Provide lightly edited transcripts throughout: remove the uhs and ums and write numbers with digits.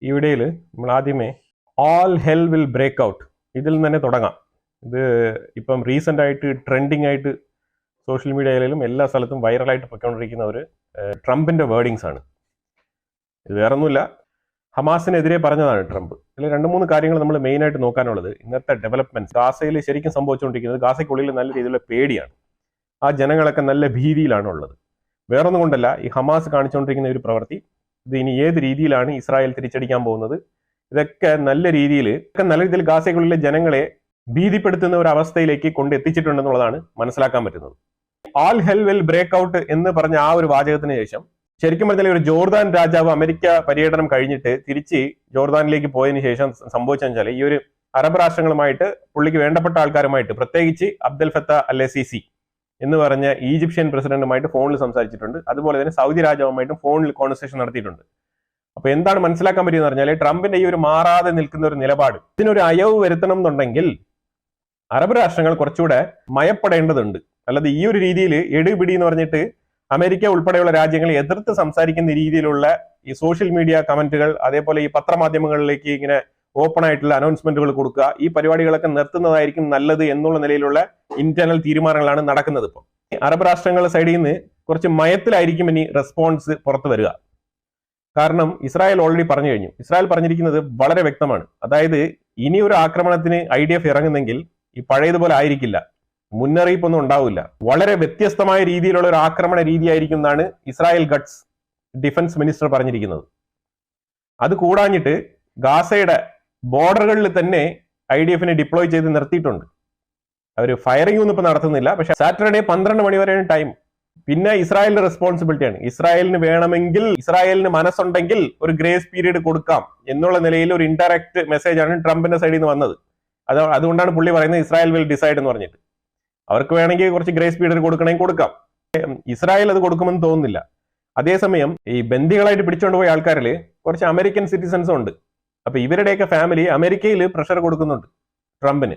ഈ വീഡിയോയിൽ നമ്മൾ ആദ്യമേ all hell will break out ഇതിൽ നിന്ന് തന്നെ തുടങ്ങാം. ഇത് ഇപ്പം റീസെൻ്റ് ആയിട്ട് ട്രെൻഡിങ് ആയിട്ട് സോഷ്യൽ മീഡിയയിലും എല്ലാ സ്ഥലത്തും വൈറലായിട്ട് പൊയ്ക്കൊണ്ടിരിക്കുന്ന ഒരു ട്രംപിൻ്റെ വേർഡിങ്സ് ആണ്. ഇത് വേറൊന്നുമില്ല, ഹമാസിനെതിരെ പറഞ്ഞതാണ് ട്രംപ്. ഇതിൽ 2-3 കാര്യങ്ങൾ നമ്മൾ മെയിനായിട്ട് നോക്കാനുള്ളത്. ഇന്നത്തെ ഡെവലപ്മെൻറ്റ്സ് ഗാസയിൽ ശരിക്കും സംഭവിച്ചുകൊണ്ടിരിക്കുന്നത് ഗാസയ്ക്കുള്ളിൽ നല്ല രീതിയിലുള്ള പേടിയാണ്. ആ ജനങ്ങളൊക്കെ നല്ല ഭീതിയിലാണ് ഉള്ളത്. വേറൊന്നും കൊണ്ടല്ല, ഈ ഹമാസ് കാണിച്ചുകൊണ്ടിരിക്കുന്ന ഒരു പ്രവൃത്തി, ഇത് ഇനി ഏത് രീതിയിലാണ് ഇസ്രായേൽ തിരിച്ചടിക്കാൻ പോകുന്നത്, ഇതൊക്കെ നല്ല രീതിയിൽ ഗാസയ്ക്കുള്ളിലെ ജനങ്ങളെ ഭീതിപ്പെടുത്തുന്ന ഒരു അവസ്ഥയിലേക്ക് കൊണ്ടെത്തിച്ചിട്ടുണ്ടെന്നുള്ളതാണ് മനസ്സിലാക്കാൻ പറ്റുന്നത്. ആൾ ഹെൽ വിൽ ബ്രേക്ക് ഔട്ട് എന്ന് പറഞ്ഞ ആ ഒരു വാചകത്തിന് ശേഷം ശരിക്കും പറഞ്ഞാൽ ഒരു ജോർദാൻ രാജാവ് അമേരിക്ക പര്യടനം കഴിഞ്ഞിട്ട് തിരിച്ച് ജോർദാനിലേക്ക് പോയതിനു ശേഷം സംഭവിച്ചെന്ന് വെച്ചാൽ ഈ ഒരു അറബ് രാഷ്ട്രങ്ങളുമായിട്ട് പുള്ളിക്ക് വേണ്ടപ്പെട്ട ആൾക്കാരുമായിട്ട്, പ്രത്യേകിച്ച് അബ്ദൽ ഫത്ത അൽ സിസി എന്ന് പറഞ്ഞ ഈജിപ്ഷ്യൻ പ്രസിഡന്റുമായിട്ട് ഫോണിൽ സംസാരിച്ചിട്ടുണ്ട്. അതുപോലെ തന്നെ സൗദി രാജാവുമായിട്ടും ഫോണിൽ കോൺവെർസേഷൻ നടത്തിയിട്ടുണ്ട്. അപ്പൊ എന്താണ് മനസ്സിലാക്കാൻ പറ്റിയെന്ന് പറഞ്ഞാൽ ട്രംപിന്റെ ഈ ഒരു മാറാതെ നിൽക്കുന്ന ഒരു നിലപാട്, ഇതിനൊരു അയവ് വരുത്തണം എന്നുണ്ടെങ്കിൽ അറബ് രാഷ്ട്രങ്ങൾ കുറച്ചുകൂടെ മയപ്പെടേണ്ടതുണ്ട്. അല്ലാതെ ഈ ഒരു രീതിയിൽ എടുപിടി എന്ന് പറഞ്ഞിട്ട് അമേരിക്ക ഉൾപ്പെടെയുള്ള രാജ്യങ്ങളെ എതിർത്ത് സംസാരിക്കുന്ന രീതിയിലുള്ള ഈ സോഷ്യൽ മീഡിയ കമന്റുകൾ, അതേപോലെ ഈ പത്രമാധ്യമങ്ങളിലേക്ക് ഇങ്ങനെ ഓപ്പൺ ആയിട്ടുള്ള അനൗൺസ്മെന്റുകൾ കൊടുക്കുക, ഈ പരിപാടികളൊക്കെ നിർത്തുന്നതായിരിക്കും നല്ലത് എന്നുള്ള നിലയിലുള്ള ഇന്റേണൽ തീരുമാനങ്ങളാണ് നടക്കുന്നത്. ഇപ്പോൾ അറബ് രാഷ്ട്രങ്ങളുടെ സൈഡിൽ നിന്ന് കുറച്ച് മയത്തിലായിരിക്കും ഇനി റെസ്പോൺസ് പുറത്തു വരിക. കാരണം ഇസ്രായേൽ ഓൾറെഡി പറഞ്ഞു കഴിഞ്ഞു. ഇസ്രായേൽ പറഞ്ഞിരിക്കുന്നത് വളരെ വ്യക്തമാണ്. അതായത് ഇനി ഒരു ആക്രമണത്തിന് IDF ഇറങ്ങുന്നെങ്കിൽ ഈ പഴയതുപോലെ ആയിരിക്കില്ല, മുന്നറിയിപ്പൊന്നും ഉണ്ടാവില്ല, വളരെ വ്യത്യസ്തമായ രീതിയിലുള്ള ഒരു ആക്രമണ രീതിയായിരിക്കും എന്നാണ് ഇസ്രായേൽ ഗട്ട്സ് ഡിഫൻസ് മിനിസ്റ്റർ പറഞ്ഞിരിക്കുന്നത്. അത് കൂടാഞ്ഞിട്ട് ഗാസയുടെ ബോർഡറുകളിൽ തന്നെ IDF-നെ ഡിപ്ലോയ് ചെയ്ത് നിർത്തിയിട്ടുണ്ട്. അവർ ഫയറിംഗ് ഒന്നും ഇപ്പൊ നടത്തുന്നില്ല. പക്ഷെ സാറ്റർഡേ 12 മണി വരെയാണ് ടൈം. പിന്നെ ഇസ്രായേലിന്റെ റെസ്പോൺസിബിലിറ്റിയാണ്. ഇസ്രായേലിന് വേണമെങ്കിൽ, ഇസ്രായേലിന് മനസ്സുണ്ടെങ്കിൽ ഒരു ഗ്രേസ് പീരീഡ് കൊടുക്കാം എന്നുള്ള നിലയിൽ ഒരു ഇൻഡയറക്റ്റ് മെസ്സേജ് ആണ് ട്രംപിന്റെ സൈഡിൽ നിന്ന് വന്നത്. അതുകൊണ്ടാണ് പുള്ളി പറയുന്നത് ഇസ്രായേൽ വിൽ ഡിസൈഡ് എന്ന് പറഞ്ഞിട്ട്. അവർക്ക് വേണമെങ്കിൽ കുറച്ച് ഗ്രേസ് പീരീഡ് കൊടുക്കണമെങ്കിൽ കൊടുക്കാം. ഇസ്രായേൽ അത് കൊടുക്കുമെന്ന് തോന്നുന്നില്ല. അതേസമയം ഈ ബന്ദികളായിട്ട് പിടിച്ചുകൊണ്ട് പോയ ആൾക്കാരിൽ കുറച്ച് അമേരിക്കൻ സിറ്റിസൺസും ഉണ്ട്. അപ്പൊ ഇവരുടെയൊക്കെ ഫാമിലി അമേരിക്കയിൽ പ്രഷർ കൊടുക്കുന്നുണ്ട് ട്രംപിന്.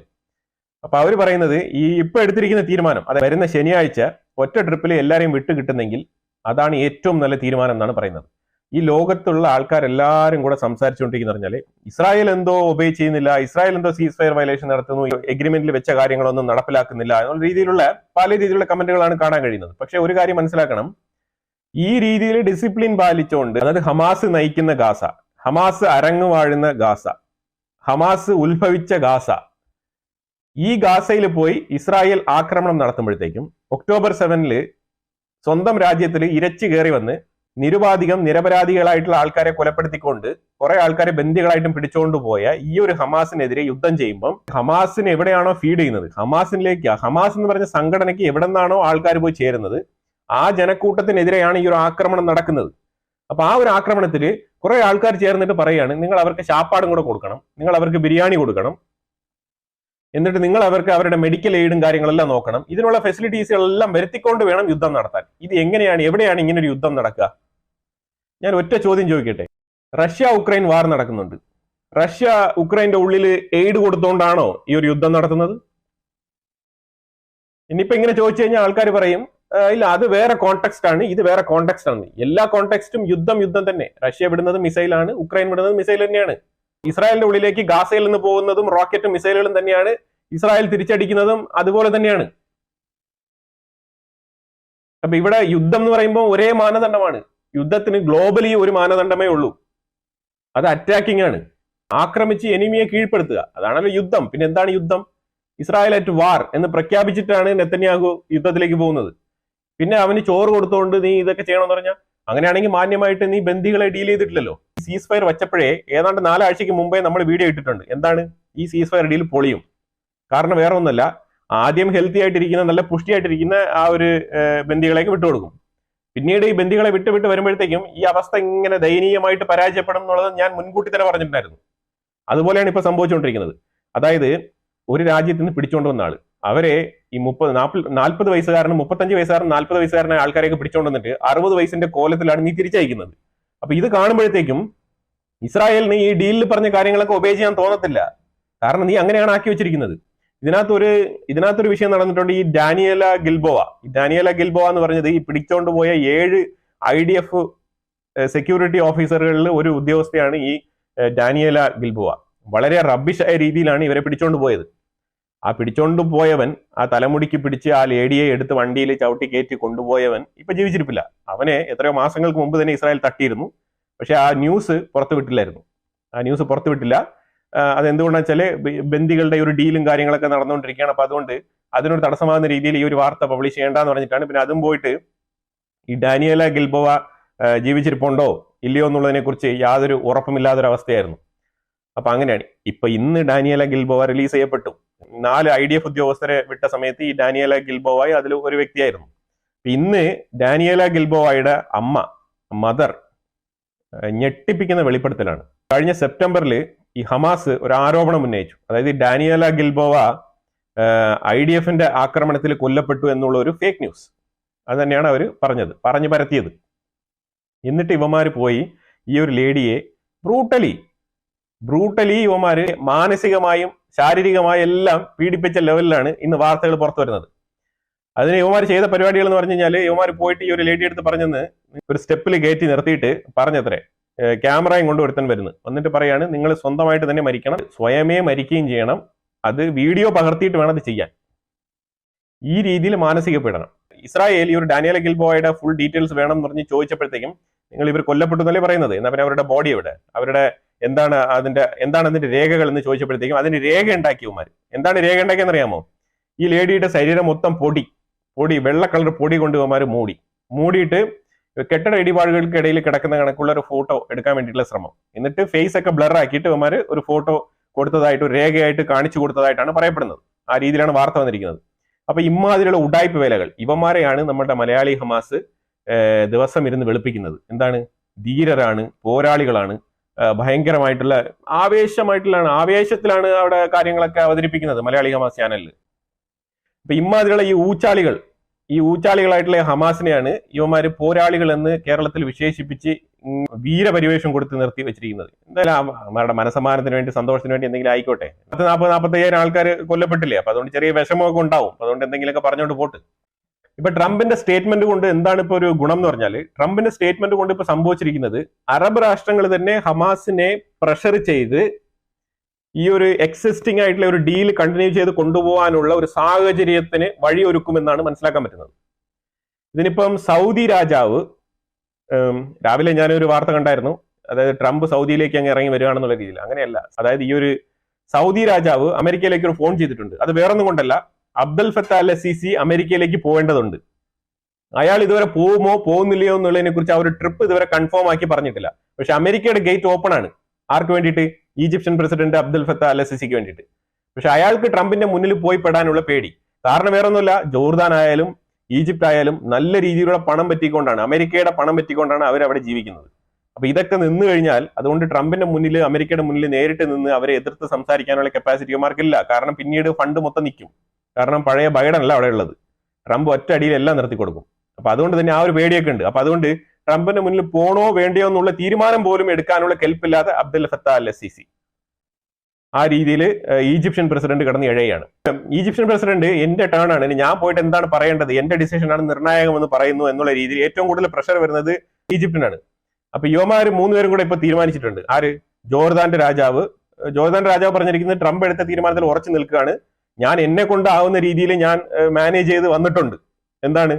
അപ്പൊ അവർ പറയുന്നത് ഈ ഇപ്പൊ എടുത്തിരിക്കുന്ന തീരുമാനം, അത് വരുന്ന ശനിയാഴ്ച ഒറ്റ ട്രിപ്പിൽ എല്ലാവരെയും വിട്ടു കിട്ടുന്നെങ്കിൽ അതാണ് ഏറ്റവും നല്ല തീരുമാനം എന്നാണ് പറയുന്നത്. ഈ ലോകത്തുള്ള ആൾക്കാരെല്ലാവരും കൂടെ സംസാരിച്ചുകൊണ്ടിരിക്കുന്ന പറഞ്ഞാൽ ഇസ്രായേൽ എന്തോ ഒബേ ചെയ്യുന്നില്ല, ഇസ്രായേൽ എന്തോ സീസ് ഫയർ വയലേഷൻ നടത്തുന്നു, എഗ്രിമെന്റിൽ വെച്ച കാര്യങ്ങളൊന്നും നടപ്പിലാക്കുന്നില്ല എന്നുള്ള രീതിയിലുള്ള പല രീതിയിലുള്ള കമന്റുകളാണ് കാണാൻ കഴിയുന്നത്. പക്ഷെ ഒരു കാര്യം മനസ്സിലാക്കണം, ഈ രീതിയിൽ ഡിസിപ്ലിൻ പാലിച്ചുകൊണ്ട്, അതായത് ഹമാസ് നയിക്കുന്ന ഗാസ, ഹമാസ് അരങ്ങുവാഴുന്ന ഗാസ, ഹമാസ് ഉത്ഭവിച്ച ഗാസ, ഈ ഗാസയിൽ പോയി ഇസ്രായേൽ ആക്രമണം നടത്തുമ്പോഴത്തേക്കും ഒക്ടോബർ 7 സ്വന്തം രാജ്യത്തിൽ ഇരച്ചു കയറി വന്ന് നിരപരാധികളായിട്ടുള്ള ആൾക്കാരെ കൊലപ്പെടുത്തിക്കൊണ്ട് കുറെ ആൾക്കാരെ ബന്ദികളായിട്ടും പിടിച്ചുകൊണ്ട് പോയ ഈ ഒരു ഹമാസിനെതിരെ യുദ്ധം ചെയ്യുമ്പം ഹമാസിന് എവിടെയാണോ ഫീഡ് ചെയ്യുന്നത്, ഹമാസ് എന്ന് പറഞ്ഞ സംഘടനയ്ക്ക് എവിടെ നിന്നാണോ ആൾക്കാർ പോയി ചേരുന്നത്, ആ ജനക്കൂട്ടത്തിനെതിരെയാണ് ഈ ഒരു ആക്രമണം നടക്കുന്നത്. അപ്പൊ ആ ഒരു ആക്രമണത്തിൽ കുറെ ആൾക്കാർ ചേർന്നിട്ട് പറയുകയാണ്, നിങ്ങൾ അവർക്ക് ശാപ്പാടും കൂടെ കൊടുക്കണം, നിങ്ങൾ അവർക്ക് ബിരിയാണി കൊടുക്കണം, എന്നിട്ട് നിങ്ങൾ അവർക്ക് അവരുടെ മെഡിക്കൽ എയ്ഡും കാര്യങ്ങളെല്ലാം നോക്കണം, ഇതിനുള്ള ഫെസിലിറ്റീസുകളെല്ലാം വരുത്തിക്കൊണ്ട് വേണം യുദ്ധം നടത്താൻ. ഇത് എവിടെയാണ് ഇങ്ങനെ ഒരു യുദ്ധം നടക്കുക? ഞാൻ ഒറ്റ ചോദ്യം ചോദിക്കട്ടെ. റഷ്യ ഉക്രൈൻ വാർ നടക്കുന്നുണ്ട്. റഷ്യ ഉക്രൈന്റെ ഉള്ളിൽ എയ്ഡ് കൊടുത്തോണ്ടാണോ ഈ ഒരു യുദ്ധം നടത്തുന്നത്? ഇനിയിപ്പോ ഇങ്ങനെ ചോദിച്ചു കഴിഞ്ഞാൽ ആൾക്കാർ പറയും ഇല്ല, അത് വേറെ കോണ്ടെക്സ്റ്റ് ആണ്, ഇത് വേറെ കോണ്ടെക്സ്റ്റ് ആണ്. എല്ലാ കോണ്ടെക്സ്റ്റും യുദ്ധം തന്നെ. റഷ്യ വിടുന്നത് മിസൈലാണ്, ഉക്രൈൻ വിടുന്നത് മിസൈൽ തന്നെയാണ്. ഇസ്രായേലിന്റെ ഉള്ളിലേക്ക് ഗാസയിൽ നിന്ന് പോകുന്നതും റോക്കറ്റും മിസൈലുകളും തന്നെയാണ്. ഇസ്രായേൽ തിരിച്ചടിക്കുന്നതും അതുപോലെ തന്നെയാണ്. അപ്പൊ ഇവിടെ യുദ്ധം എന്ന് പറയുമ്പോൾ ഒരേ മാനദണ്ഡമാണ്. യുദ്ധത്തിന് ഗ്ലോബലി ഒരു മാനദണ്ഡമേ ഉള്ളൂ, അത് അറ്റാക്കിംഗ് ആണ്. ആക്രമിച്ച് എനിമിയെ കീഴ്പ്പെടുത്തുക, അതാണല്ലോ യുദ്ധം. പിന്നെ എന്താണ് യുദ്ധം? ഇസ്രായേൽ അറ്റ് വാർ എന്ന് പ്രഖ്യാപിച്ചിട്ടാണ് നെതന്യാഹു യുദ്ധത്തിലേക്ക് പോകുന്നത്. പിന്നെ അവന് ചോറ് കൊടുത്തുകൊണ്ട് നീ ഇതൊക്കെ ചെയ്യണമെന്ന് പറഞ്ഞാൽ, അങ്ങനെയാണെങ്കിൽ മാന്യമായിട്ട് നീ ബന്ദികളെ ഡീൽ ചെയ്തിട്ടില്ലല്ലോ. സീസ് ഫയർ വെച്ചപ്പോഴേ ഏതാണ്ട് 4 ആഴ്ചയ്ക്ക് മുമ്പേ നമ്മൾ വീഡിയോ ഇട്ടിട്ടുണ്ട്. എന്താണ് ഈ സീസ് ഫയർ ഡീൽ പൊളിയും. കാരണം വേറെ ഒന്നല്ല, ആദ്യം ഹെൽത്തി ആയിട്ടിരിക്കുന്ന, നല്ല പുഷ്ടിയായിട്ടിരിക്കുന്ന ആ ഒരു ബന്ദികളേക്ക് വിട്ടുകൊടുക്കും. പിന്നീട് ഈ ബന്ദികളെ വിട്ട് വരുമ്പോഴത്തേക്കും ഈ അവസ്ഥ ഇങ്ങനെ ദയനീയമായിട്ട് പരാജയപ്പെടും എന്നുള്ളത് ഞാൻ മുൻകൂട്ടി തന്നെ പറഞ്ഞിട്ടുണ്ടായിരുന്നു. അതുപോലെയാണ് ഇപ്പൊ സംഭവിച്ചുകൊണ്ടിരിക്കുന്നത്. അതായത് ഒരു രാജ്യത്ത് നിന്ന് പിടിച്ചുകൊണ്ട് വന്ന ആള്, അവരെ ഈ 40 വയസ്സുകാരനും 35 വയസ്സുകാരനും 40 വയസ്സുകാരനായ ആൾക്കാരെയൊക്കെ പിടിച്ചുകൊണ്ട് വന്നിട്ട് 60 വയസ്സിന്റെ കോലത്തിലാണ് നീ തിരിച്ചയക്കുന്നത്. അപ്പൊ ഇത് കാണുമ്പോഴത്തേക്കും ഇസ്രായേലിന് ഈ ഡീലിൽ പറഞ്ഞ കാര്യങ്ങളൊക്കെ ഒബേ ചെയ്യാൻ തോന്നത്തില്ല. കാരണം നീ അങ്ങനെയാണ് ആക്കി വെച്ചിരിക്കുന്നത്. ഇതിനകത്തൊരു വിഷയം നടന്നിട്ടുണ്ട്. ഈ ഡാനിയേല ഗിൽബോവ എന്ന് പറഞ്ഞത് ഈ പിടിച്ചോണ്ട് പോയ 7 IDF സെക്യൂരിറ്റി ഓഫീസറുകളിൽ ഒരു ഉദ്യോഗസ്ഥയാണ് ഈ ഡാനിയേല ഗിൽബോവ. വളരെ റബ്ബിഷായ രീതിയിലാണ് ഇവരെ പിടിച്ചോണ്ട് പോയത്. ആ പിടിച്ചോണ്ട് പോയവൻ, ആ തലമുടിക്ക് പിടിച്ച് ആ ലേഡിയെ എടുത്ത് വണ്ടിയിൽ ചവിട്ടി കയറ്റി കൊണ്ടുപോയവൻ ഇപ്പൊ ജീവിച്ചിരിപ്പില്ല. അവനെ എത്രയോ മാസങ്ങൾക്ക് മുമ്പ് തന്നെ ഇസ്രായേൽ തട്ടിയിരുന്നു. പക്ഷെ ആ ന്യൂസ് പുറത്തുവിട്ടില്ലായിരുന്നു. അതെന്തുകൊണ്ടാണെന്ന് വെച്ചാല് ബന്ദികളുടെ ഒരു ഡീലും കാര്യങ്ങളൊക്കെ നടന്നുകൊണ്ടിരിക്കുകയാണ്. അപ്പൊ അതുകൊണ്ട് അതിനൊരു തടസ്സമാകുന്ന രീതിയിൽ ഈ ഒരു വാർത്ത പബ്ലിഷ് ചെയ്യേണ്ടെന്ന് പറഞ്ഞിട്ടാണ് പിന്നെ അതും പോയിട്ട് ഈ ഡാനിയേല ഗിൽബോവ ജീവിച്ചിരിപ്പുണ്ടോ ഇല്ലയോ എന്നുള്ളതിനെ കുറിച്ച് യാതൊരു ഉറപ്പുമില്ലാത്തൊരവസ്ഥയായിരുന്നു. അപ്പൊ അങ്ങനെയാണ്. ഇപ്പൊ ഇന്ന് ഡാനിയേല ഗിൽബോവ റിലീസ് ചെയ്യപ്പെട്ടു. 4 IDF ഉദ്യോഗസ്ഥരെ വിട്ട സമയത്ത് ഈ ഡാനിയേല ഗിൽബോവ അതിൽ ഒരു വ്യക്തിയായിരുന്നു. ഇന്ന് ഡാനിയേല ഗിൽബോവയുടെ മദർ ഞെട്ടിപ്പിക്കുന്ന വെളിപ്പെടുത്തലാണ്. കഴിഞ്ഞ സെപ്റ്റംബറിൽ ഈ ഹമാസ് ഒരു ആരോപണം ഉന്നയിച്ചു. അതായത് ഡാനിയേല ഗിൽബോവ IDFന്റെ ആക്രമണത്തിൽ കൊല്ലപ്പെട്ടു എന്നുള്ള ഒരു ഫേക്ക് ന്യൂസ്. അത് തന്നെയാണ് അവർ പറഞ്ഞു പരത്തിയത്. എന്നിട്ട് ഇവന്മാര് പോയി ഈ ഒരു ലേഡിയെ ബ്രൂട്ടലി ഇവന്മാര് മാനസികമായും ശാരീരികമായും എല്ലാം പീഡിപ്പിച്ച ലെവലിലാണ് ഇന്ന് വാർത്തകൾ പുറത്തു വരുന്നത്. അതിന് ഇവന്മാർ ചെയ്ത പരിപാടികൾ എന്ന് പറഞ്ഞു കഴിഞ്ഞാൽ ഇവന്മാർ പോയിട്ട് ഈ ഒരു ലേഡി എടുത്ത് പറഞ്ഞെന്ന് ഒരു സ്റ്റെപ്പിൽ കയറ്റി നിർത്തിയിട്ട് പറഞ്ഞത്രേ, ക്യാമറയും കൊണ്ട് ഒരുത്തൻ വരുന്നു, എന്നിട്ട് പറയാണ് നിങ്ങൾ സ്വന്തമായിട്ട് തന്നെ മരിക്കണം, സ്വയമേ മരിക്കുകയും ചെയ്യണം, അത് വീഡിയോ പകർത്തിയിട്ട് വേണം അത് ചെയ്യാൻ. ഈ രീതിയിൽ മാനസിക പീഡനം. ഇസ്രായേൽ ഈ ഒരു ഡാനിയേല ഗിൽബോവയുടെ ഫുൾ ഡീറ്റെയിൽസ് വേണം എന്ന് പറഞ്ഞ് ചോദിച്ചപ്പോഴത്തേക്കും നിങ്ങൾ ഇവർ കൊല്ലപ്പെട്ടു എന്നല്ലേ പറയുന്നത്, എന്നാൽ പിന്നെ അവരുടെ ബോഡി എവിടെ, അവരുടെ എന്താണ് അതിന്റെ രേഖകൾ എന്ന് ചോദിച്ചപ്പോഴത്തേക്കും അതിന്റെ രേഖ ഉണ്ടാക്കിയവന്മാർ. എന്താണ് രേഖ ഉണ്ടാക്കിയെന്ന് അറിയാമോ? ഈ ലേഡിയുടെ ശരീരം മൊത്തം പൊടി വെള്ള കളർ പൊടി കൊണ്ട് ഇവന്മാർ മൂടിയിട്ട് കെട്ടിട ഇടിപാടുകൾക്കിടയിൽ കിടക്കുന്ന കണക്കുള്ള ഒരു ഫോട്ടോ എടുക്കാൻ വേണ്ടിയിട്ടുള്ള ശ്രമം. എന്നിട്ട് ഫേസ് ഒക്കെ ബ്ലർ ആക്കിയിട്ട് ഇവന്മാർ ഒരു ഫോട്ടോ കൊടുത്തതായിട്ട് ഒരു രേഖയായിട്ട് കാണിച്ചു കൊടുത്തതായിട്ടാണ് പറയപ്പെടുന്നത്. ആ രീതിയിലാണ് വാർത്ത വന്നിരിക്കുന്നത്. അപ്പൊ ഇമാതിരിയുള്ള ഉഡായ്പ വേലകൾ ഇവന്മാരെയാണ് നമ്മുടെ മലയാളി ഹമാസ് ദിവസം ഇരുന്ന് വെളുപ്പിക്കുന്നത്. എന്താണ്? ധീരരാണ്, പോരാളികളാണ്, ഭയങ്കരമായിട്ടുള്ള ആവേശത്തിലാണ് അവിടെ കാര്യങ്ങളൊക്കെ അവതരിപ്പിക്കുന്നത് മലയാളി ഹമാസ് ചാനലിൽ. അപ്പൊ ഇമാതിരിയുള്ള ഈ ഊച്ചാളികളായിട്ടുള്ള ഹമാസിനെയാണ് ഇവന്മാര് പോരാളികൾ എന്ന് കേരളത്തിൽ വിശേഷിപ്പിച്ച് വീരപരിവേഷം കൊടുത്ത് നിർത്തി വെച്ചിരിക്കുന്നത്. എന്തായാലും അവരുടെ മനസ്സമാനത്തിന് വേണ്ടി, സന്തോഷത്തിന് വേണ്ടി എന്തെങ്കിലും ആയിക്കോട്ടെ. 40-45 ആൾക്കാർ കൊല്ലപ്പെട്ടില്ലേ, അപ്പൊ അതുകൊണ്ട് ചെറിയ വിഷമമൊക്കെ ഉണ്ടാവും. അതുകൊണ്ട് എന്തെങ്കിലുമൊക്കെ പറഞ്ഞുകൊണ്ട് പോട്ട്. ഇപ്പൊ ട്രംപിന്റെ സ്റ്റേറ്റ്മെന്റ് കൊണ്ട് എന്താണ് ഇപ്പൊ ഒരു ഗുണം എന്ന് പറഞ്ഞാൽ, ട്രംപിന്റെ സ്റ്റേറ്റ്മെന്റ് കൊണ്ട് ഇപ്പൊ സംഭവിച്ചിരിക്കുന്നത് അറബ് രാഷ്ട്രങ്ങൾ തന്നെ ഹമാസിനെ പ്രഷർ ചെയ്ത് ഈ ഒരു എക്സിസ്റ്റിംഗ് ആയിട്ടുള്ള ഒരു ഡീൽ കണ്ടിന്യൂ ചെയ്ത് കൊണ്ടുപോകാനുള്ള ഒരു സാഹചര്യത്തിന് വഴിയൊരുക്കുമെന്നാണ് മനസ്സിലാക്കാൻ പറ്റുന്നത്. ഇതിനിപ്പം സൗദി രാജാവ്, രാവിലെ ഞാനൊരു വാർത്ത കണ്ടായിരുന്നു, അതായത് ട്രംപ് സൗദിയിലേക്ക് അങ്ങ് ഇറങ്ങി വരികയാണെന്നുള്ള രീതിയിൽ. അങ്ങനെയല്ല. അതായത് ഈ ഒരു സൗദി രാജാവ് അമേരിക്കയിലേക്ക് ഒരു ഫോൺ ചെയ്തിട്ടുണ്ട്. അത് വേറൊന്നും കൊണ്ടല്ല, അബ്ദുൽ ഫത്താഹ് അൽ സിസി അമേരിക്കയിലേക്ക് പോകേണ്ടതുണ്ട്. അയാൾ ഇതുവരെ പോകുന്നില്ലയോ എന്നുള്ളതിനെ കുറിച്ച് ആ ഒരു ട്രിപ്പ് ഇതുവരെ കൺഫേം ആക്കി പറഞ്ഞിട്ടില്ല. പക്ഷെ അമേരിക്കയുടെ ഗേറ്റ് ഓപ്പൺ ആണ്. ആർക്ക് വേണ്ടിയിട്ട്? ഈജിപ്ഷ്യൻ പ്രസിഡന്റ് അബ്ദുൽ ഫത്താഹ് അൽ സിസിക്ക് വേണ്ടിയിട്ട്. പക്ഷെ അയാൾക്ക് ട്രംപിന്റെ മുന്നിൽ പോയി പെടാനുള്ള പേടി. കാരണം വേറൊന്നുമില്ല, ജോർദാൻ ആയാലും ഈജിപ്റ്റ് ആയാലും നല്ല രീതിയിലുള്ള പണം പറ്റിക്കൊണ്ടാണ്, അമേരിക്കയുടെ പണം പറ്റിക്കൊണ്ടാണ് അവരവിടെ ജീവിക്കുന്നത്. അപ്പൊ ഇതൊക്കെ നിന്ന് കഴിഞ്ഞാൽ അതുകൊണ്ട് ട്രംപിന്റെ മുന്നിൽ, അമേരിക്കയുടെ മുന്നിൽ നേരിട്ട് നിന്ന് അവരെ എതിർത്ത് സംസാരിക്കാനുള്ള കപ്പാസിറ്റി ഇവന്മാർക്കില്ല. കാരണം പിന്നീട് ഫണ്ട് മൊത്തം നിൽക്കും. കാരണം പഴയ ബൈഡൻ അല്ല അവിടെ ഉള്ളത്. ട്രംപ് ഒറ്റ അടിയിൽ എല്ലാം നിർത്തി കൊടുക്കും. അപ്പൊ അതുകൊണ്ട് തന്നെ ആ ഒരു പേടിയൊക്കെ ഉണ്ട്. അപ്പൊ അതുകൊണ്ട് ട്രംപിന്റെ മുന്നിൽ പോണോ വേണ്ടിയോ എന്നുള്ള തീരുമാനം പോലും എടുക്കാനുള്ള കെൽപ്പില്ലാതെ അബ്ദുൽ ഫത്താഹ് അൽ സിസി ആ രീതിയിൽ ഈജിപ്ഷ്യൻ പ്രസിഡന്റ് കിടന്ന് ഇഴയാണ്. ഈജിപ്ഷ്യൻ പ്രസിഡന്റ് എന്റെ ടേൺ ആണ്, ഞാൻ പോയിട്ട് എന്താണ് പറയേണ്ടത്, എന്റെ ഡിസിഷൻ ആണ് നിർണായകമെന്ന് പറയുന്നു എന്നുള്ള രീതിയിൽ ഏറ്റവും കൂടുതൽ പ്രഷർ വരുന്നത് ഈജിപ്തിനാണ്. അപ്പൊ യുവമാര് 3 പേരും കൂടെ ഇപ്പൊ തീരുമാനിച്ചിട്ടുണ്ട്. ആര്? ജോർദാന്റെ രാജാവ് പറഞ്ഞിരിക്കുന്നത് ട്രംപ് എടുത്ത തീരുമാനത്തിൽ ഉറച്ചു നിൽക്കുകയാണ്. ഞാൻ എന്നെ കൊണ്ടാവുന്ന രീതിയിൽ ഞാൻ മാനേജ് ചെയ്ത് വന്നിട്ടുണ്ട്. എന്താണ്?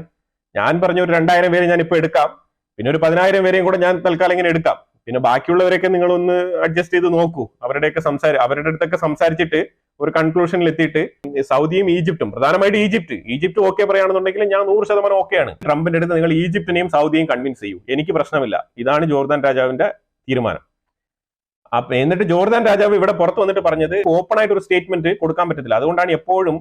ഞാൻ പറഞ്ഞ ഒരു 2000 പേരെ ഞാൻ ഇപ്പൊ എടുക്കാം, പിന്നെ ഒരു 10,000 പേരെയും കൂടെ ഞാൻ തൽക്കാലം ഇങ്ങനെ എടുക്കാം, പിന്നെ ബാക്കിയുള്ളവരൊക്കെ നിങ്ങളൊന്ന് അഡ്ജസ്റ്റ് ചെയ്ത് നോക്കൂ. അവരുടെ അടുത്തൊക്കെ സംസാരിച്ചിട്ട് ഒരു കൺക്ലൂഷനിൽ എത്തിയിട്ട് സൗദിയും ഈജിപ്തും, പ്രധാനമായിട്ട് ഈജിപ്റ്റ് ഓക്കെ പറയുകയാണെന്നുണ്ടെങ്കിൽ ഞാൻ 100% ഓക്കെയാണ്. ട്രംപിന്റെ അടുത്ത് നിങ്ങൾ ഈജിപ്തിനെയും സൗദിയെയും കൺവിൻസ് ചെയ്യൂ, എനിക്ക് പ്രശ്നമില്ല. ഇതാണ് ജോർദാൻ രാജാവിന്റെ തീരുമാനം. എന്നിട്ട് ജോർദാൻ രാജാവ് ഇവിടെ പുറത്ത് വന്നിട്ട് പറഞ്ഞത് ഓപ്പൺ ആയിട്ട് ഒരു സ്റ്റേറ്റ്മെന്റ് കൊടുക്കാൻ പറ്റത്തില്ല. അതുകൊണ്ടാണ് എപ്പോഴും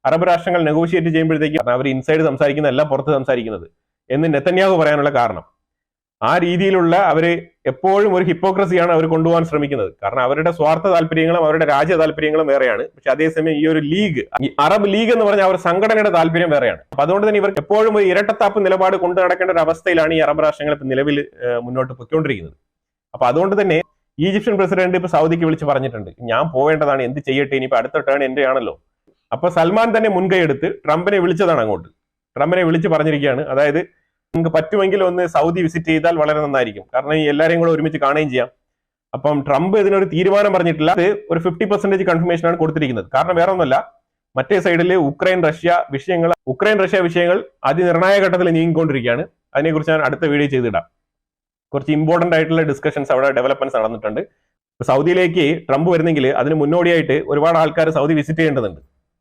അറബ് രാഷ്ട്രങ്ങൾ നെഗോഷിയേറ്റ് ചെയ്യുമ്പോഴത്തേക്ക് അവർ ഇൻസൈഡ് സംസാരിക്കുന്നതല്ല പുറത്ത് സംസാരിക്കുന്നത് എന്ന് നെതന്യാഹു പറയാനുള്ള കാരണം. ആ രീതിയിലുള്ള അവര് എപ്പോഴും ഒരു ഹിപ്പോക്രസിയാണ് അവർ കൊണ്ടുപോകാൻ ശ്രമിക്കുന്നത്. കാരണം അവരുടെ സ്വാർത്ഥ താല്പര്യങ്ങളും അവരുടെ രാജ്യ താല്പര്യങ്ങളും വേറെയാണ്. പക്ഷെ അതേസമയം ഈ ഒരു ലീഗ്, ഈ അറബ് ലീഗ് എന്ന് പറഞ്ഞ അവർ സംഘടനയുടെ താല്പര്യം വേറെയാണ്. അപ്പൊ അതുകൊണ്ട് തന്നെ ഇവർക്ക് എപ്പോഴും ഒരു ഇരട്ടത്താപ്പ് നിലപാട് കൊണ്ടു നടക്കേണ്ട ഒരു അവസ്ഥയിലാണ് ഈ അറബ് രാഷ്ട്രങ്ങൾ ഇപ്പൊ നിലവിൽ മുന്നോട്ട് പൊയ്ക്കൊണ്ടിരിക്കുന്നത്. അപ്പൊ അതുകൊണ്ട് തന്നെ ഈജിപ്ഷ്യൻ പ്രസിഡന്റ് ഇപ്പൊ സൗദിക്ക് വിളിച്ച് പറഞ്ഞിട്ടുണ്ട്, ഞാൻ പോവേണ്ടതാണ്, എന്ത് ചെയ്യട്ടെ, ഇനിയിപ്പോ അടുത്ത ടേൺ എന്റെ ആണല്ലോ. അപ്പൊ സൽമാൻ തന്നെ മുൻകൈ എടുത്ത് ട്രംപിനെ വിളിച്ചതാണ് അങ്ങോട്ട്. ട്രംപിനെ വിളിച്ച് പറഞ്ഞിരിക്കുകയാണ്, അതായത് നിങ്ങൾക്ക് പറ്റുമെങ്കിൽ ഒന്ന് സൗദി വിസിറ്റ് ചെയ്താൽ വളരെ നന്നായിരിക്കും. കാരണം ഈ എല്ലാവരെയും കൂടെ ഒരുമിച്ച് കാണുകയും ചെയ്യാം. അപ്പം ട്രംപ് ഇതിനൊരു തീരുമാനം പറഞ്ഞിട്ടില്ല. അത് ഒരു 50% കൺഫർമേഷൻ ആണ് കൊടുത്തിരിക്കുന്നത്. കാരണം വേറെ ഒന്നുമല്ല, മറ്റേ സൈഡിൽ ഉക്രൈൻ റഷ്യ വിഷയങ്ങൾ അതിനിർണായക ഘട്ടത്തിൽ നീങ്ങിക്കൊണ്ടിരിക്കുകയാണ്. അതിനെക്കുറിച്ച് ഞാൻ അടുത്ത വീഡിയോ ചെയ്തിടാം. കുറച്ച് ഇമ്പോർട്ടന്റ് ആയിട്ടുള്ള ഡിസ്കഷൻസ് അവിടെ ഡെവലപ്മെന്റ്സ് നടന്നിട്ടുണ്ട്. സൗദിയിലേക്ക് ട്രംപ് വരുന്നെങ്കിൽ അതിന് മുന്നോടിയായിട്ട് ഒരുപാട് ആൾക്കാർ സൗദി വിസിറ്റ് ചെയ്യേണ്ടതുണ്ട്.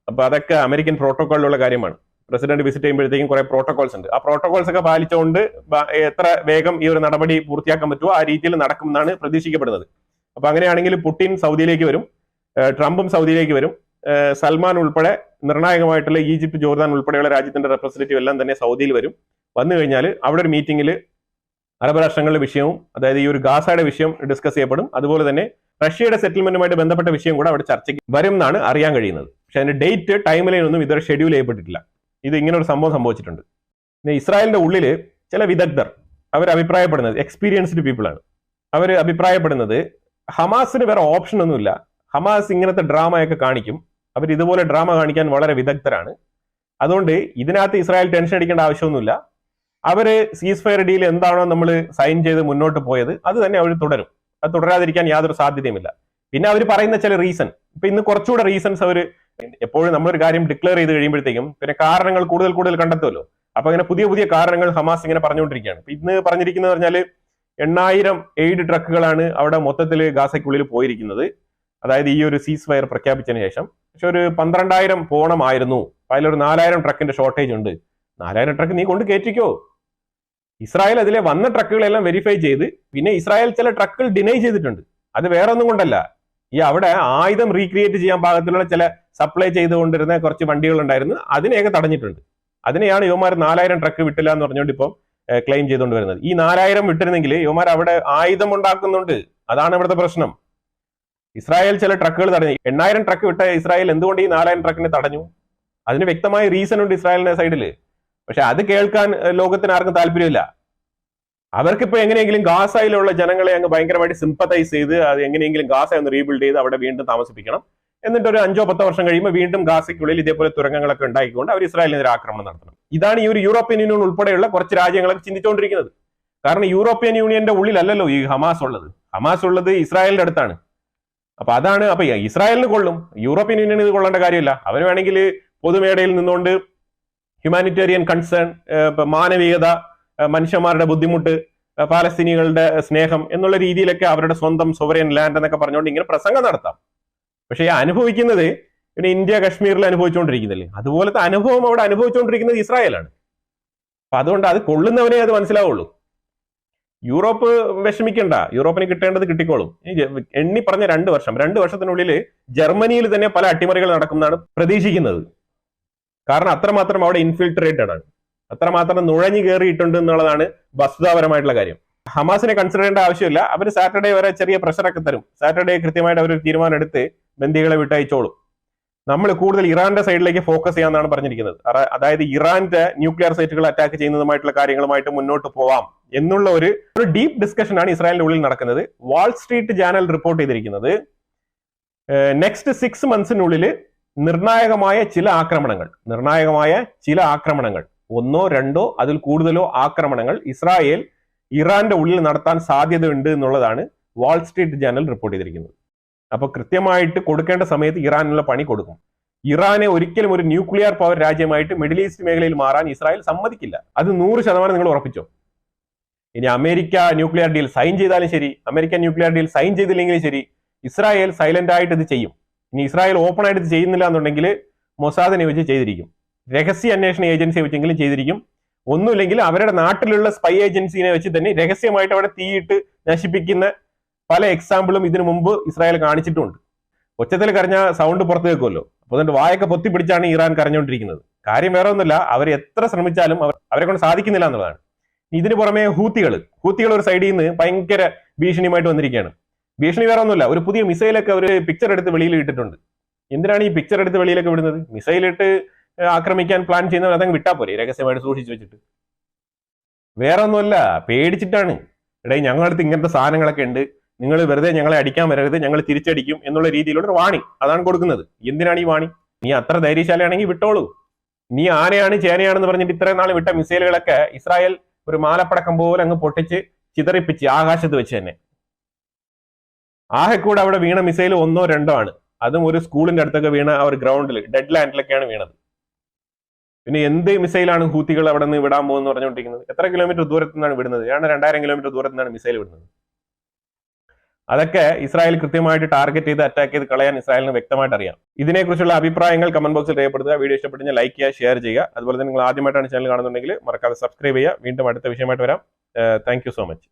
അപ്പൊ അതൊക്കെ അമേരിക്കൻ പ്രോട്ടോക്കോളിലുള്ള കാര്യമാണ്. പ്രസിഡന്റ് വിസിറ്റ് ചെയ്യുമ്പോഴത്തേക്കും കുറെ പ്രോട്ടോകോൾസ് ഉണ്ട്. ആ പ്രോട്ടോകോൾസ് ഒക്കെ പാലിച്ചുകൊണ്ട് എത്ര വേഗം ഈ ഒരു നടപടി പൂർത്തിയാക്കാൻ പറ്റുമോ ആ രീതിയിൽ നടക്കുമെന്നാണ് പ്രതീക്ഷിക്കപ്പെടുന്നത്. അപ്പൊ അങ്ങനെയാണെങ്കിൽ പുടിൻ സൗദിയിലേക്ക് വരും, ട്രംപും സൗദിയിലേക്ക് വരും, സൽമാൻ ഉൾപ്പെടെ നിർണായകമായിട്ടുള്ള ഈജിപ്ത്, ജോർദാൻ ഉൾപ്പെടെയുള്ള രാജ്യത്തിന്റെ റെപ്രസെന്റേറ്റീവ് എല്ലാം തന്നെ സൗദിയിൽ വരും. വന്നു കഴിഞ്ഞാൽ അവിടെ ഒരു മീറ്റിംഗിൽ അറബ് രാഷ്ട്രങ്ങളുടെ വിഷയവും, അതായത് ഈ ഒരു ഗാസയുടെ വിഷയം ഡിസ്കസ് ചെയ്യപ്പെടും. അതുപോലെ തന്നെ റഷ്യയുടെ സെറ്റിൽമെന്റുമായിട്ട് ബന്ധപ്പെട്ട വിഷയം കൂടെ അവിടെ ചർച്ചയ്ക്ക് വരും എന്നാണ് അറിയാൻ കഴിയുന്നത്. പക്ഷെ അതിന്റെ ഡേറ്റ്, ടൈം ലൈൻ ഒന്നും ഇതുവരെ ഷെഡ്യൂൾ ചെയ്യപ്പെട്ടിട്ടില്ല. ഇത് ഇങ്ങനെ ഒരു സംഭവം സംഭവിച്ചിട്ടുണ്ട്. പിന്നെ ഇസ്രായേലിന്റെ ഉള്ളിൽ ചില വിദഗ്ധർ അവർ അഭിപ്രായപ്പെടുന്നത്, എക്സ്പീരിയൻസ്ഡ് പീപ്പിൾ ആണ്, അവർ അഭിപ്രായപ്പെടുന്നത് ഹമാസിന് വേറെ ഓപ്ഷൻ ഒന്നുമില്ല. ഹമാസ് ഇങ്ങനത്തെ ഡ്രാമയൊക്കെ കാണിക്കും, അവർ ഇതുപോലെ ഡ്രാമ കാണിക്കാൻ വളരെ വിദഗ്ധരാണ്. അതുകൊണ്ട് ഇതിനകത്ത് ഇസ്രായേൽ ടെൻഷൻ അടിക്കേണ്ട ആവശ്യമൊന്നുമില്ല. അവര് സീസ് ഫയർ ഡീൽ എന്താണോ നമ്മൾ സൈൻ ചെയ്ത് മുന്നോട്ട് പോയത് അത് തന്നെ അവർ തുടരും. അത് തുടരാതിരിക്കാൻ യാതൊരു സാധ്യതയുമില്ല. പിന്നെ അവർ പറയുന്ന ചില റീസൺ, ഇപ്പൊ ഇന്ന് കുറച്ചുകൂടെ റീസൺസ് അവർ, എപ്പോഴും നമ്മളൊരു കാര്യം ഡിക്ലെയർ ചെയ്ത് കഴിയുമ്പോഴത്തേക്കും പിന്നെ കാരണങ്ങൾ കൂടുതൽ കണ്ടെത്തുമല്ലോ. അപ്പൊ അങ്ങനെ പുതിയ പുതിയ കാരണങ്ങൾ ഹമാസ് ഇങ്ങനെ പറഞ്ഞുകൊണ്ടിരിക്കുകയാണ്. ഇന്ന് പറഞ്ഞിരിക്കുന്നത് പറഞ്ഞാല് 8000 എയ്ഡ് ട്രക്കുകളാണ് അവിടെ മൊത്തത്തിൽ ഗാസയ്ക്കുള്ളിൽ പോയിരിക്കുന്നത്, അതായത് ഈ ഒരു സീസ് ഫയർ പ്രഖ്യാപിച്ചതിന് ശേഷം. പക്ഷെ ഒരു 12,000 പോണമായിരുന്നു. അതിലൊരു 4000 ട്രക്കിന്റെ ഷോർട്ടേജ് ഉണ്ട്. 4000 ട്രക്ക് നീ കൊണ്ട് കയറ്റിക്കോ. ഇസ്രായേൽ അതിലെ വന്ന ട്രക്കുകളെല്ലാം വെരിഫൈ ചെയ്ത്, പിന്നെ ഇസ്രായേൽ ചില ട്രക്കുകൾ ഡിനൈ ചെയ്തിട്ടുണ്ട്. അത് വേറെ ഒന്നും കൊണ്ടല്ല, ഈ അവിടെ ആയുധം റീക്രിയേറ്റ് ചെയ്യാൻ പാകത്തിലുള്ള ചില സപ്ലൈ ചെയ്തുകൊണ്ടിരുന്ന കുറച്ച് വണ്ടികൾ ഉണ്ടായിരുന്നു, അതിനെയൊക്കെ തടഞ്ഞിട്ടുണ്ട്. അതിനെയാണ് യുവമാർ 4000 ട്രക്ക് വിട്ടില്ല എന്ന് പറഞ്ഞുകൊണ്ട് ഇപ്പം ക്ലെയിം ചെയ്തുകൊണ്ട് വരുന്നത്. ഈ 4000 വിട്ടിരുന്നെങ്കിൽ യുവമാർ അവിടെ ആയുധം ഉണ്ടാക്കുന്നുണ്ട്. അതാണ് ഇവിടുത്തെ പ്രശ്നം. ഇസ്രായേൽ ചില ട്രക്കുകൾ തടഞ്ഞു. 8000 ട്രക്ക് വിട്ട ഇസ്രായേൽ എന്തുകൊണ്ട് ഈ 4000 ട്രക്കിനെ തടഞ്ഞു? അതിന് വ്യക്തമായ റീസൺ ഉണ്ട് ഇസ്രായേലിന്റെ സൈഡില്. പക്ഷെ അത് കേൾക്കാൻ ലോകത്തിന് ആർക്കും താല്പര്യമില്ല. അവർക്കിപ്പോ എങ്ങനെയെങ്കിലും ഗാസയിലുള്ള ജനങ്ങളെ അങ്ങ് ഭയങ്കരമായിട്ട് സിമ്പത്തൈസ് ചെയ്ത് അത് എങ്ങനെയെങ്കിലും ഗാസ ഒന്ന് റീബിൽഡ് ചെയ്ത് അവിടെ വീണ്ടും താമസിപ്പിക്കണം. എന്നിട്ട് ഒരു 5-10 വർഷം കഴിയുമ്പോൾ വീണ്ടും ഗാസയ്ക്കുള്ളിൽ ഇതേപോലെ തുരങ്കങ്ങളൊക്കെ ഉണ്ടാക്കിക്കൊണ്ട് അവർ ഇസ്രായേലിനെതിരെ ആക്രമണം നടത്തണം. ഇതാണ് ഈ ഒരു യൂറോപ്യൻ യൂണിയൻ ഉൾപ്പെടെയുള്ള കുറച്ച് രാജ്യങ്ങളൊക്കെ ചിന്തിച്ചുകൊണ്ടിരിക്കുന്നത്. കാരണം യൂറോപ്യൻ യൂണിയന്റെ ഉള്ളിലല്ലല്ലോ ഈ ഹമാസ് ഉള്ളത്. ഹമാസ് ഉള്ളത് ഇസ്രായേലിന്റെ അടുത്താണ്. അപ്പൊ അതാണ്, അപ്പൊ ഇസ്രായേലിന് കൊള്ളും, യൂറോപ്യൻ യൂണിയൻ ഇത് കൊള്ളേണ്ട കാര്യമില്ല. അവർ വേണമെങ്കിൽ പൊതുമേടയിൽ നിന്നുകൊണ്ട് ഹ്യൂമാനിറ്റേറിയൻ കൺസേൺ, മാനവികത, മനുഷ്യന്മാരുടെ ബുദ്ധിമുട്ട്, പാലസ്തീനികളുടെ സ്നേഹം എന്നുള്ള രീതിയിലൊക്കെ അവരുടെ സ്വന്തം സോവറിയൻ ലാൻഡ് എന്നൊക്കെ പറഞ്ഞുകൊണ്ട് ഇങ്ങനെ പ്രസംഗം നടത്താം. പക്ഷെ ഈ അനുഭവിക്കുന്നത് പിന്നെ ഇന്ത്യ കശ്മീരിൽ അനുഭവിച്ചുകൊണ്ടിരിക്കുന്നില്ലേ, അതുപോലത്തെ അനുഭവം അവിടെ അനുഭവിച്ചുകൊണ്ടിരിക്കുന്നത് ഇസ്രായേലാണ്. അപ്പൊ അതുകൊണ്ട് അത് കൊള്ളുന്നവനെ അത് മനസ്സിലാവുള്ളൂ. യൂറോപ്പ് വിഷമിക്കണ്ട, യൂറോപ്പിന് കിട്ടേണ്ടത് കിട്ടിക്കോളും. എണ്ണി പറഞ്ഞ 2 വർഷത്തിനുള്ളിൽ ജർമ്മനിയിൽ തന്നെ പല അട്ടിമറികൾ നടക്കുമെന്നാണ് പ്രതീക്ഷിക്കുന്നത്. കാരണം അത്രമാത്രം അവിടെ ഇൻഫിൽട്രേറ്റഡ് ആണ്, അത്രമാത്രം നുഴഞ്ഞു കയറിയിട്ടുണ്ട് എന്നുള്ളതാണ് വസ്തുതാപരമായിട്ടുള്ള കാര്യം. ഹമാസിനെ കൺസിഡർ ചെയ്യേണ്ട ആവശ്യമില്ല. അവർ സാറ്റർഡേ വരെ ചെറിയ പ്രഷറൊക്കെ തരും. സാറ്റർഡേ കൃത്യമായിട്ട് അവർ തീരുമാനം എടുത്ത് ബന്ദികളെ വിട്ടയച്ചോളും. നമ്മൾ കൂടുതൽ ഇറാന്റെ സൈഡിലേക്ക് ഫോക്കസ് ചെയ്യാമെന്നാണ് പറഞ്ഞിരിക്കുന്നത്. അതായത് ഇറാന്റെ ന്യൂക്ലിയർ സൈറ്റുകൾ അറ്റാക്ക് ചെയ്യുന്നതുമായിട്ടുള്ള കാര്യങ്ങളുമായിട്ട് മുന്നോട്ട് പോവാം എന്നുള്ള ഒരു ഡീപ്പ് ഡിസ്കഷനാണ് ഇസ്രായേലിന്റെ ഉള്ളിൽ നടക്കുന്നത്. വാൾ സ്ട്രീറ്റ് ജേർണൽ റിപ്പോർട്ട് ചെയ്തിരിക്കുന്നത് നെക്സ്റ്റ് 6 മന്ത്സിനുള്ളിൽ നിർണായകമായ ചില ആക്രമണങ്ങൾ 1, 2 അതിൽ കൂടുതലോ ആക്രമണങ്ങൾ ഇസ്രായേൽ ഇറാന്റെ ഉള്ളിൽ നടത്താൻ സാധ്യതയുണ്ട് എന്നുള്ളതാണ് വാൾ സ്ട്രീറ്റ് ജേർണൽ റിപ്പോർട്ട് ചെയ്തിരിക്കുന്നത്. അപ്പൊ കൃത്യമായിട്ട് കൊടുക്കേണ്ട സമയത്ത് ഇറാനുള്ള പണി കൊടുക്കും. ഇറാനെ ഒരിക്കലും ഒരു ന്യൂക്ലിയർ പവർ രാജ്യമായിട്ട് മിഡിൽ ഈസ്റ്റ് മേഖലയിൽ മാറാൻ ഇസ്രായേൽ സമ്മതിക്കില്ല. അത് 100% നിങ്ങൾ ഉറപ്പിച്ചോ. ഇനി അമേരിക്ക ന്യൂക്ലിയർ ഡീൽ സൈൻ ചെയ്താലും ശരി, അമേരിക്കൻ ന്യൂക്ലിയർ ഡീൽ സൈൻ ചെയ്തില്ലെങ്കിലും ശരി, ഇസ്രായേൽ സൈലന്റ് ആയിട്ട് ഇത് ചെയ്യും. ഇനി ഇസ്രായേൽ ഓപ്പൺ ആയിട്ട് ഇത് ചെയ്യുന്നില്ല എന്നുണ്ടെങ്കിൽ മൊസാദിനെ വെച്ച് ചെയ്തിരിക്കും, രഹസ്യ അന്വേഷണ ഏജൻസിയെ വെച്ചെങ്കിലും ചെയ്തിരിക്കും. ഒന്നുമില്ലെങ്കിൽ അവരുടെ നാട്ടിലുള്ള സ്പൈ ഏജൻസിനെ വെച്ച് തന്നെ രഹസ്യമായിട്ട് അവിടെ തീയിട്ട് നശിപ്പിക്കുന്ന പല എക്സാമ്പിളും ഇതിനു മുമ്പ് ഇസ്രായേൽ കാണിച്ചിട്ടുണ്ട്. ഒച്ചത്തിൽ കരഞ്ഞ സൗണ്ട് പുറത്തു വെക്കുമല്ലോ. അപ്പൊ അതുകൊണ്ട് വായൊക്കെ പൊത്തിപ്പിടിച്ചാണ് ഇറാൻ കരഞ്ഞുകൊണ്ടിരിക്കുന്നത്. കാര്യം വേറെ ഒന്നുമില്ല, അവർ എത്ര ശ്രമിച്ചാലും അവരെ കൊണ്ട് സാധിക്കുന്നില്ല എന്നുള്ളതാണ്. ഇതിന് പുറമെ ഹൂത്തികൾ ഒരു സൈഡിൽ നിന്ന് ഭയങ്കര ഭീഷണിയുമായിട്ട് വന്നിരിക്കുകയാണ്. ഭീഷണി വേറെ ഒന്നുമില്ല, ഒരു പുതിയ മിസൈലൊക്കെ അവർ പിക്ചർ എടുത്ത് വെളിയിൽ ഇട്ടിട്ടുണ്ട്. എന്തിനാണ് ഈ പിക്ചർ എടുത്ത് വെളിയിലൊക്കെ വിടുന്നത്? മിസൈലിട്ട് ആക്രമിക്കാൻ പ്ലാൻ ചെയ്യുന്നവർ അതങ്ങ് വിട്ടാ പോരെ, രഹസ്യമായിട്ട് സൂക്ഷിച്ചു വെച്ചിട്ട്. വേറെ ഒന്നുമല്ല, പേടിച്ചിട്ടാണ്. ഞങ്ങളുടെ അടുത്ത് ഇങ്ങനത്തെ സാധനങ്ങളൊക്കെ ഉണ്ട്, നിങ്ങൾ വെറുതെ ഞങ്ങളെ അടിക്കാൻ വരരുത്, ഞങ്ങൾ തിരിച്ചടിക്കും എന്നുള്ള രീതിയിലുള്ള വാണി അതാണ് കൊടുക്കുന്നത്. എന്തിനാണ് ഈ വാണി? നീ അത്ര ധൈര്യശാലിയാണെങ്കിൽ വിട്ടോളൂ. നീ ആനയാണ് ചേനയാണെന്ന് പറഞ്ഞിട്ട് ഇത്രയും നാൾ വിട്ട മിസൈലുകളൊക്കെ ഇസ്രായേൽ ഒരു മാലപ്പടക്കം പോലെ അങ്ങ് പൊട്ടിച്ച് ചിതറിപ്പിച്ച് ആകാശത്ത് വെച്ച് തന്നെ. ആകെ കൂടെ അവിടെ വീണ മിസൈൽ 1 or 2 ആണ്. അതും ഒരു സ്കൂളിന്റെ അടുത്തൊക്കെ വീണ ആ ഒരു ഗ്രൗണ്ടിൽ ഡെഡ് ലാൻഡിലൊക്കെയാണ് വീണത്. പിന്നെ എന്ത് മിസൈലാണ് ഹൂത്തികൾ അവിടെ നിന്ന് വിടാൻ പോകുന്നത് പറഞ്ഞുകൊണ്ടിരിക്കുന്നത്? എത്ര കിലോമീറ്റർ ദൂരത്തു നിന്നാണ് വിടുന്നത്? 2000 കിലോമീറ്റർ ദൂരത്തു നിന്നാണ് മിസൈൽ വിടുന്നത്. അതൊക്കെ ഇസ്രായേൽ കൃത്യമായിട്ട് ടാർഗറ്റ് ചെയ്ത് അറ്റാക്ക് ചെയ്ത് കളയാൻ ഇസ്രായേലിന് വ്യക്തമായിട്ട് അറിയാം. ഇതിനെക്കുറിച്ചുള്ള അഭിപ്രായങ്ങൾ കമന്റ് ബോക്സിൽ രേഖപ്പെടുത്തുക. വീഡിയോ ഇഷ്ടപ്പെട്ടെങ്കിൽ ലൈക്ക് ചെയ്യുക, ഷെയർ ചെയ്യുക. അതുപോലെ തന്നെ നിങ്ങൾ ആദ്യമായിട്ടാണ് ചാനൽ കാണുന്നുണ്ടെങ്കിൽ മറക്കാതെ സബ്സ്ക്രൈബ് ചെയ്യുക. വീണ്ടും അടുത്ത വിഷയമായിട്ട് വരാം. Thank you so much.